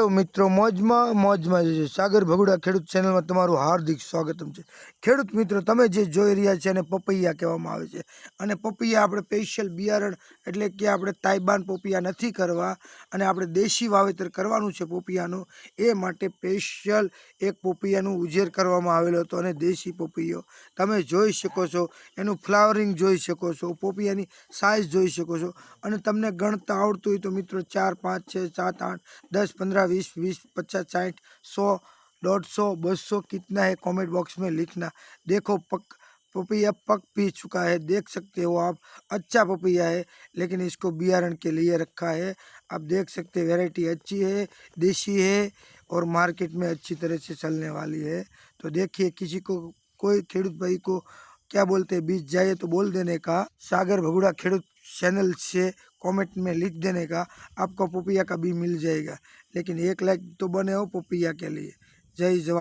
Hello मित्रों મોજમાં જજો સાગર ભગુડા ખેડૂત ચેનલમાં તમારું હાર્દિક સ્વાગતમ છે। ખેડૂત મિત્રો તમે જે જોઈ રહ્યા છે એને પપૈયા કહેવામાં આવે છે અને પપૈયા આપણે સ્પેશિયલ બિયારણ એટલે કે આપણે તાઇબાન પપૈયા નથી કરવા અને આપણે દેશી વાવેતર કરવાનું છે પપૈયાનું। એ માટે સ્પેશિયલ એક પપૈયાનું ઉછેર કરવામાં આવેલો હતો અને દેશી પપૈયો તમે જોઈ શકો છો, એનું ફ્લાવરિંગ જોઈ શકો છો, પપૈયાની સાઇઝ જોઈ શકો છો અને તમને ગણતા આવડતું હોય તો મિત્રો 4 5 6 7 8 10 15 20 20 50 60 100 150 200 कितना है कमेंट बॉक्स में लिखना। देखो पपैया पक भी चुका है, देख सकते हो आप। अच्छा पपैया है लेकिन इसको बियारण के लिए रखा है। आप देख सकते हैं वैरायटी अच्छी है, देसी है और मार्केट में अच्छी तरह से चलने वाली है। तो देखिए किसी को कोई खेडूत भाई को क्या बोलते हैं बीज जाए तो बोल देने का, सागर भगुड़ा खेडूत चैनल से कमेंट में लिख देने का, आपको पपैया का भी मिल जाएगा। लेकिन 1 लाख तो बने हो पपैया के लिए। जय जवान।